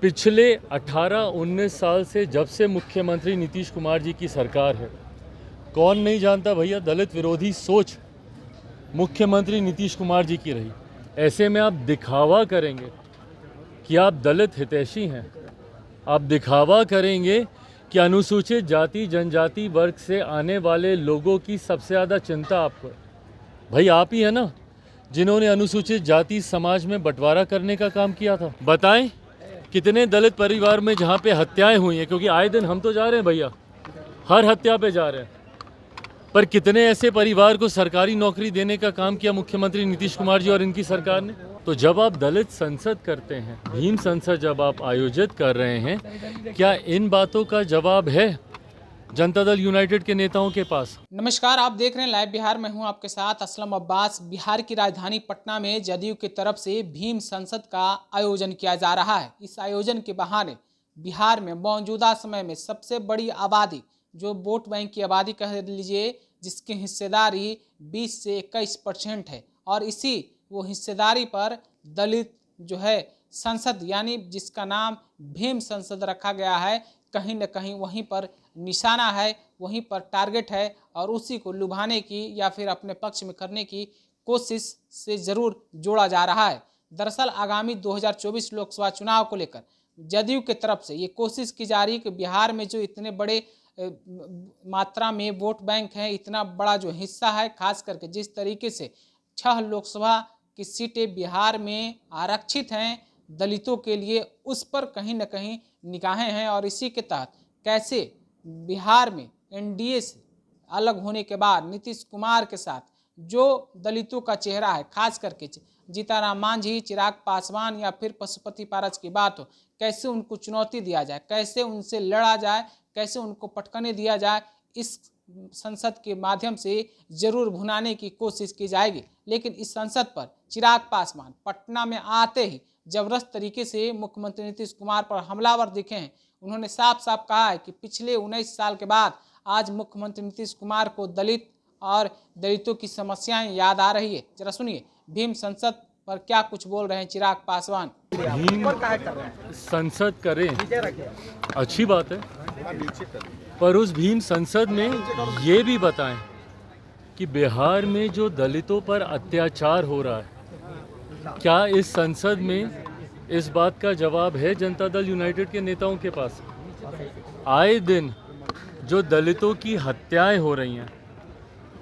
पिछले 18-19 साल से जब से मुख्यमंत्री नीतीश कुमार जी की सरकार है, कौन नहीं जानता भैया, दलित विरोधी सोच मुख्यमंत्री नीतीश कुमार जी की रही। ऐसे में आप दिखावा करेंगे कि आप दलित हितैषी हैं, आप दिखावा करेंगे कि अनुसूचित जाति जनजाति वर्ग से आने वाले लोगों की सबसे ज़्यादा चिंता आपको है। भाई आप ही है ना जिन्होंने अनुसूचित जाति समाज में बंटवारा करने का काम किया था। बताएं कितने दलित परिवार में जहाँ पे हत्याएं हुई हैं, क्योंकि आए दिन हम तो जा रहे हैं भैया, हर हत्या पे जा रहे हैं, पर कितने ऐसे परिवार को सरकारी नौकरी देने का काम किया मुख्यमंत्री नीतीश कुमार जी और इनकी सरकार ने। तो जब आप दलित संसद करते हैं, भीम संसद जब आप आयोजित कर रहे हैं, क्या इन बातों का जवाब है जनता दल यूनाइटेड के नेताओं के पास? नमस्कार, आप देख रहे हैं लाइव बिहार में हूं आपके साथ असलम अब्बास। बिहार की राजधानी पटना में जदयू की तरफ से भीम संसद का आयोजन किया जा रहा है। इस आयोजन के बहाने बिहार में मौजूदा समय में सबसे बड़ी आबादी, जो वोट बैंक की आबादी कह लीजिए, जिसकी हिस्सेदारी 20 से 21% है, और इसी वो हिस्सेदारी पर दलित जो है संसद, यानी जिसका नाम भीम संसद रखा गया है, कहीं न कहीं वहीं पर निशाना है, वहीं पर टारगेट है, और उसी को लुभाने की या फिर अपने पक्ष में करने की कोशिश से ज़रूर जोड़ा जा रहा है। दरअसल आगामी 2024 लोकसभा चुनाव को लेकर जदयू की तरफ से ये कोशिश की जा रही है कि बिहार में जो इतने बड़े मात्रा में वोट बैंक है, इतना बड़ा जो हिस्सा है, खास करके जिस तरीके से 6 लोकसभा की सीटें बिहार में आरक्षित हैं दलितों के लिए, उस पर कहीं न कहीं निगाहें हैं। और इसी के तहत कैसे बिहार में एनडीए से अलग होने के बाद नीतीश कुमार के साथ जो दलितों का चेहरा है, खास करके जीतनराम मांझी, चिराग पासवान या फिर पशुपति पारस की बात हो, कैसे उनको चुनौती दिया जाए, कैसे उनसे लड़ा जाए, कैसे उनको पटकने दिया जाए, इस संसद के माध्यम से जरूर भुनाने की कोशिश की जाएगी। लेकिन इस संसद पर चिराग पासवान पटना में आते ही जबरदस्त तरीके से मुख्यमंत्री नीतीश कुमार पर हमलावर दिखे हैं। उन्होंने साफ साफ कहा है कि पिछले 19 साल के बाद आज मुख्यमंत्री नीतीश कुमार को दलित और दलितों की समस्याएं याद आ रही है। जरा सुनिए भीम संसद पर क्या कुछ बोल रहे हैं चिराग पासवान। भीम संसद करें, अच्छी बात है, पर उस भीम संसद में ये भी बताएं कि बिहार में जो दलितों पर अत्याचार हो रहा है, क्या इस संसद में इस बात का जवाब है जनता दल यूनाइटेड के नेताओं के पास? आए दिन जो दलितों की हत्याएं हो रही हैं,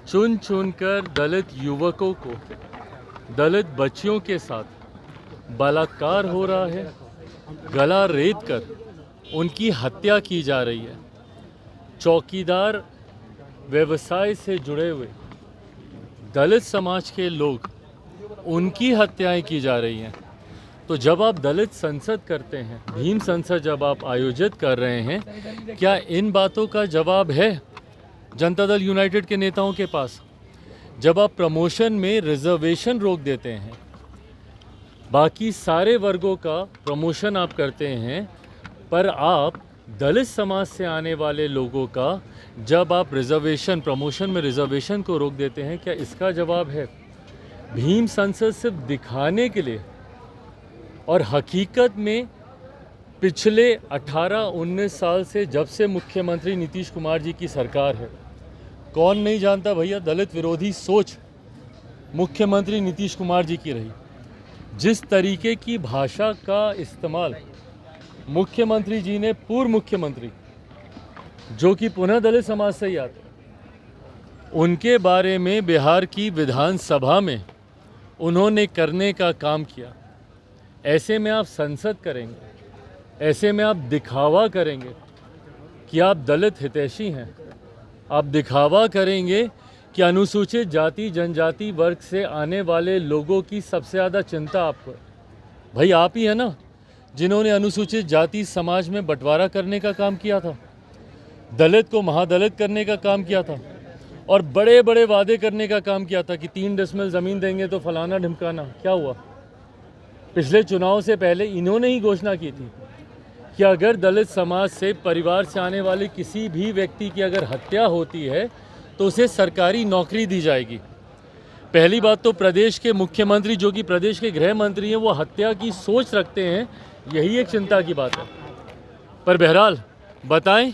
चुन चुनकर दलित युवकों को, दलित बच्चियों के साथ बलात्कार हो रहा है, गला रेत कर उनकी हत्या की जा रही है, चौकीदार व्यवसाय से जुड़े हुए दलित समाज के लोग, उनकी हत्याएं की जा रही हैं। तो जब आप दलित संसद करते हैं, भीम संसद जब आप आयोजित कर रहे हैं, क्या इन बातों का जवाब है जनता दल यूनाइटेड के नेताओं के पास? जब आप प्रमोशन में रिजर्वेशन रोक देते हैं, बाकी सारे वर्गों का प्रमोशन आप करते हैं, पर आप दलित समाज से आने वाले लोगों का जब आप रिजर्वेशन, प्रमोशन में रिजर्वेशन को रोक देते हैं, क्या इसका जवाब है? भीम संसद सिर्फ दिखाने के लिए, और हकीकत में पिछले 18-19 साल से जब से मुख्यमंत्री नीतीश कुमार जी की सरकार है, कौन नहीं जानता भैया, दलित विरोधी सोच मुख्यमंत्री नीतीश कुमार जी की रही। जिस तरीके की भाषा का इस्तेमाल मुख्यमंत्री जी ने, पूर्व मुख्यमंत्री जो कि पुनः दलित समाज से ही आते, उनके बारे में बिहार की विधानसभा में उन्होंने करने का काम किया, ऐसे में आप संसद करेंगे, ऐसे में आप दिखावा करेंगे कि आप दलित हितैषी हैं, आप दिखावा करेंगे कि अनुसूचित जाति जनजाति वर्ग से आने वाले लोगों की सबसे ज़्यादा चिंता आपको है। भाई आप ही है ना जिन्होंने अनुसूचित जाति समाज में बंटवारा करने का काम किया था, दलित को महादलित करने का काम किया था, और बड़े बड़े वादे करने का काम किया था कि 3 डेसिमल ज़मीन देंगे तो फलाना ढिमकाना। क्या हुआ? पिछले चुनाव से पहले इन्होंने ही घोषणा की थी कि अगर दलित समाज से, परिवार से आने वाले किसी भी व्यक्ति की अगर हत्या होती है तो उसे सरकारी नौकरी दी जाएगी। पहली बात तो प्रदेश के मुख्यमंत्री, जो कि प्रदेश के गृह मंत्री हैं, वो हत्या की सोच रखते हैं यही एक चिंता की बात है। पर बहरहाल बताएं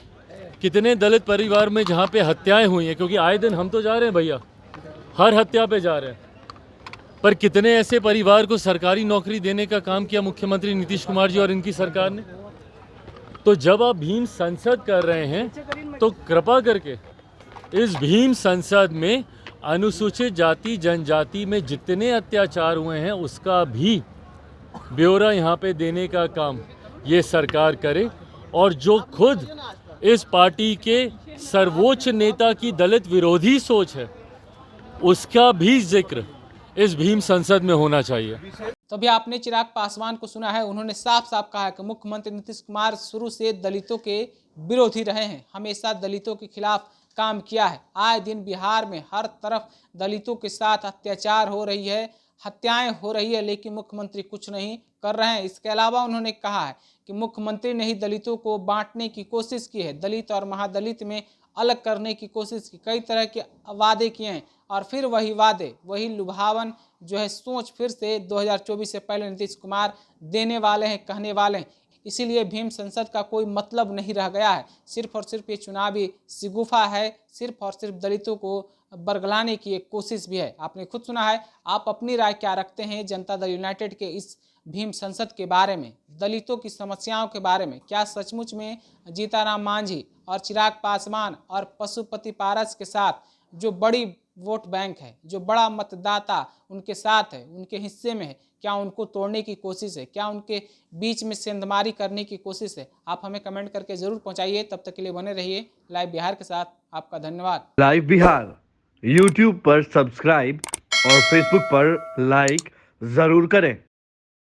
कितने दलित परिवार में जहाँ पे हत्याएं हुई हैं, क्योंकि आए दिन हम तो जा रहे हैं भैया, हर हत्या पे जा रहे हैं, पर कितने ऐसे परिवार को सरकारी नौकरी देने का काम किया मुख्यमंत्री नीतीश कुमार जी और इनकी सरकार ने। तो जब आप भीम संसद कर रहे हैं तो कृपा करके इस भीम संसद में अनुसूचित जाति जनजाति में जितने अत्याचार हुए हैं उसका भी ब्यौरा यहाँ पे देने का काम ये सरकार करे, और जो खुद इस पार्टी के सर्वोच्च नेता की दलित विरोधी सोच है उसका भी जिक्र इस भीम संसद में होना चाहिए। तो अभी आपने चिराग पासवान को सुना है, उन्होंने साफ साफ कहा है कि मुख्यमंत्री नीतीश कुमार शुरू से दलितों के विरोधी रहे हैं, हमेशा दलितों के खिलाफ काम किया है। आए दिन बिहार में हर तरफ दलितों के साथ अत्याचार हो रही है, हत्याएं हो रही है, लेकिन मुख्यमंत्री कुछ नहीं कर रहे हैं। इसके अलावा उन्होंने कहा है कि मुख्यमंत्री ने ही दलितों को बांटने की कोशिश की है, दलित और महादलित में अलग करने की कोशिश की, कई तरह के वादे किए हैं और फिर वही वादे, वही लुभावन जो है सोच फिर से 2024 से पहले नीतीश कुमार देने वाले हैं, कहने वाले हैं। इसीलिए भीम संसद का कोई मतलब नहीं रह गया है, सिर्फ और सिर्फ ये चुनावी शिगुफा है, सिर्फ और सिर्फ दलितों को बरगलाने की एक कोशिश भी है। आपने खुद सुना है, आप अपनी राय क्या रखते हैं जनता दल यूनाइटेड के इस भीम संसद के बारे में, दलितों की समस्याओं के बारे में? क्या सचमुच में जीताराम मांझी और चिराग पासवान और पशुपति पारस के साथ जो बड़ी वोट बैंक है, जो बड़ा मतदाता उनके साथ है, उनके हिस्से में है, क्या उनको तोड़ने की कोशिश है? क्या उनके बीच में सेंधमारी करने की कोशिश है? आप हमें कमेंट करके जरूर पहुंचाइए। तब तक के लिए बने रहिए लाइव बिहार के साथ। आपका धन्यवाद। लाइव बिहार यूट्यूब पर सब्सक्राइब और फेसबुक पर लाइक जरूर करें।